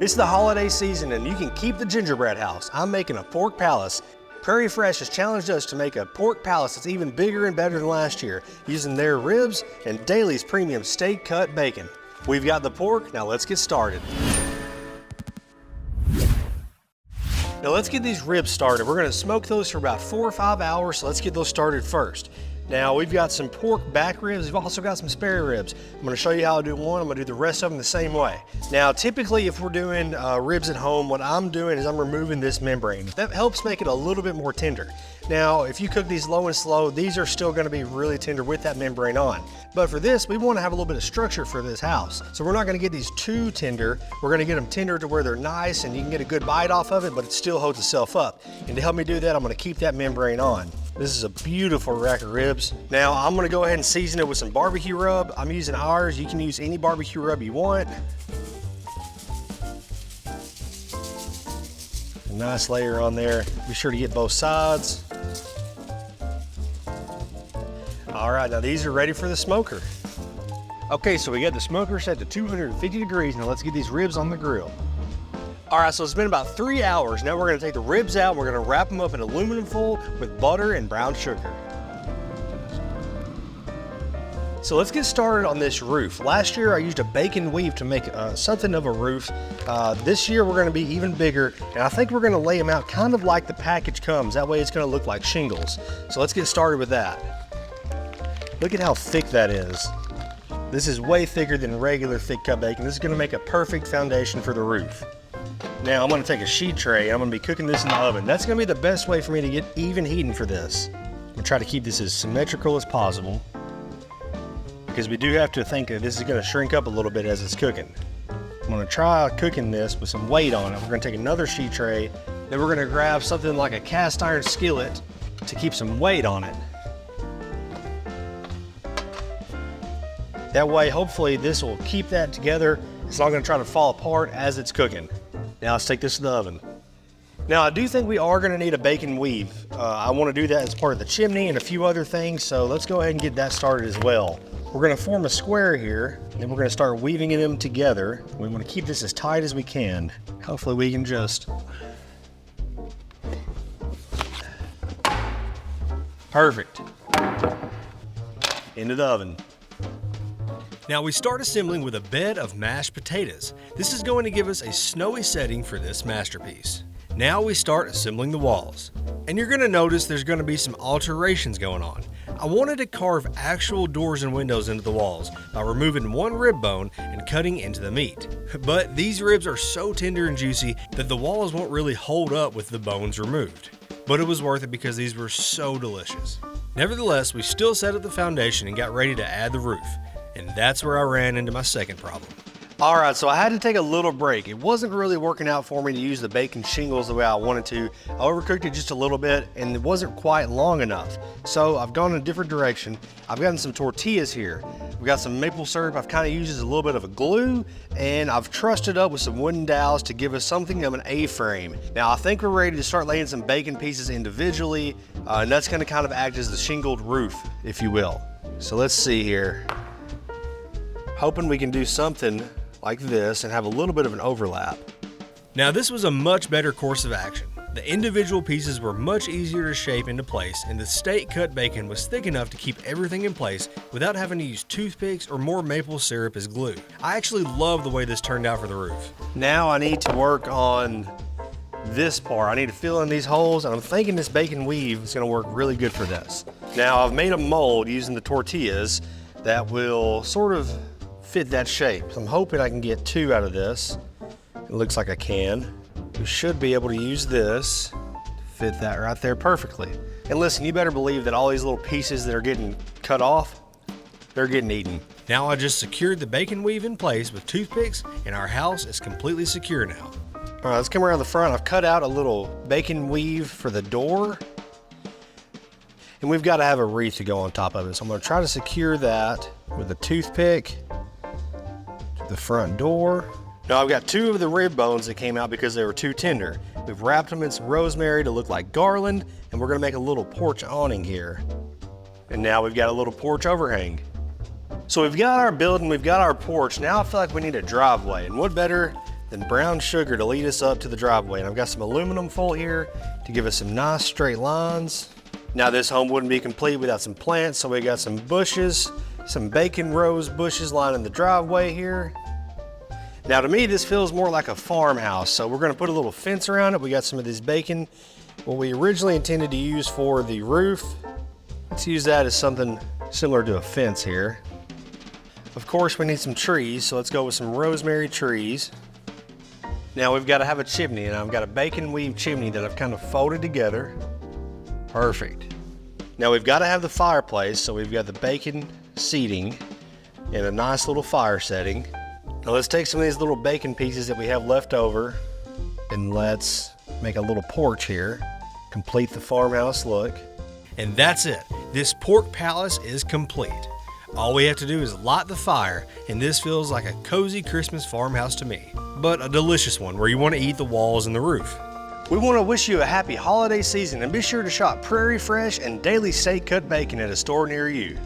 It's the holiday season and you can keep the gingerbread house. I'm making a pork palace. Prairie Fresh has challenged us to make a pork palace that's even bigger and better than last year, using their ribs and Daly's premium steak cut bacon. We've got the pork, now let's get started. Now let's get these ribs started. We're gonna smoke those for about 4 or 5 hours, so let's get those started first. Now we've got some pork back ribs, we've also got some spare ribs. I'm gonna show you how to do one, I'm gonna do the rest of them the same way. Now typically if we're doing ribs at home, what I'm doing is I'm removing this membrane. That helps make it a little bit more tender. Now if you cook these low and slow, these are still gonna be really tender with that membrane on. But for this, we wanna have a little bit of structure for this house. So we're not gonna get these too tender, we're gonna get them tender to where they're nice and you can get a good bite off of it, but it still holds itself up. And to help me do that, I'm gonna keep that membrane on. This is a beautiful rack of ribs. Now I'm gonna go ahead and season it with some barbecue rub. I'm using ours, you can use any barbecue rub you want. A nice layer on there. Be sure to get both sides. All right, now these are ready for the smoker. Okay, so we got the smoker set to 250 degrees. Now let's get these ribs on the grill. All right, so it's been about 3 hours. Now we're gonna take the ribs out. We're gonna wrap them up in aluminum foil with butter and brown sugar. So let's get started on this roof. Last year I used a bacon weave to make something of a roof. This year we're gonna be even bigger, and I think we're gonna lay them out kind of like the package comes. That way it's gonna look like shingles. So let's get started with that. Look at how thick that is. This is way thicker than regular thick cut bacon. This is gonna make a perfect foundation for the roof. Now I'm gonna take a sheet tray, I'm gonna be cooking this in the oven. That's gonna be the best way for me to get even heating for this. I'm gonna try to keep this as symmetrical as possible, because we do have to think that this is gonna shrink up a little bit as it's cooking. I'm gonna try cooking this with some weight on it. We're gonna take another sheet tray, then we're gonna grab something like a cast iron skillet to keep some weight on it. That way, hopefully this will keep that together. It's not gonna try to fall apart as it's cooking. Now let's take this to the oven. Now I do think we are gonna need a bacon weave. I wanna do that as part of the chimney and a few other things, so let's go ahead and get that started as well. We're gonna form a square here, and then we're gonna start weaving them together. We wanna keep this as tight as we can. Hopefully we can just... Perfect. Into the oven. Now we start assembling with a bed of mashed potatoes. This is going to give us a snowy setting for this masterpiece. Now we start assembling the walls. And you're gonna notice there's gonna be some alterations going on. I wanted to carve actual doors and windows into the walls by removing one rib bone and cutting into the meat. But these ribs are so tender and juicy that the walls won't really hold up with the bones removed. But it was worth it because these were so delicious. Nevertheless, we still set up the foundation and got ready to add the roof. And that's where I ran into my second problem. All right, so I had to take a little break. It wasn't really working out for me to use the bacon shingles the way I wanted to. I overcooked it just a little bit and it wasn't quite long enough. So I've gone in a different direction. I've gotten some tortillas here. We've got some maple syrup I've kind of used as a little bit of a glue, and I've trussed it up with some wooden dowels to give us something of an A-frame. Now I think we're ready to start laying some bacon pieces individually, and that's gonna kind of act as the shingled roof, if you will. So let's see here. Hoping we can do something like this and have a little bit of an overlap. Now this was a much better course of action. The individual pieces were much easier to shape into place, and the steak cut bacon was thick enough to keep everything in place without having to use toothpicks or more maple syrup as glue. I actually love the way this turned out for the roof. Now I need to work on this part. I need to fill in these holes, and I'm thinking this bacon weave is gonna work really good for this. Now I've made a mold using the tortillas that will sort of fit that shape. So I'm hoping I can get 2 out of this. It looks like I can. We should be able to use this to fit that right there perfectly. And listen, you better believe that all these little pieces that are getting cut off, they're getting eaten. Now I just secured the bacon weave in place with toothpicks, and our house is completely secure now. All right, let's come around the front. I've cut out a little bacon weave for the door, and we've got to have a wreath to go on top of it. So I'm gonna try to secure that with a toothpick to the front door. Now I've got 2 of the rib bones that came out because they were too tender. We've wrapped them in some rosemary to look like garland, and we're gonna make a little porch awning here. And now we've got a little porch overhang. So we've got our building, we've got our porch. Now I feel like we need a driveway, and what better then brown sugar to lead us up to the driveway. And I've got some aluminum foil here to give us some nice straight lines. Now this home wouldn't be complete without some plants, so we got some bushes, some bacon rose bushes lining the driveway here. Now to me this feels more like a farmhouse, so we're gonna put a little fence around it. We got some of this bacon, what we originally intended to use for the roof. Let's use that as something similar to a fence here. Of course we need some trees, so let's go with some rosemary trees. Now we've got to have a chimney, and I've got a bacon weave chimney that I've kind of folded together. Perfect. Now we've got to have the fireplace, so we've got the bacon seating in a nice little fire setting. Now let's take some of these little bacon pieces that we have left over and let's make a little porch here, complete the farmhouse look. And that's it. This pork palace is complete. All we have to do is light the fire, and this feels like a cozy Christmas farmhouse to me, but a delicious one where you want to eat the walls and the roof. We want to wish you a happy holiday season, and be sure to shop Prairie Fresh and Daily Steak Cut Bacon at a store near you.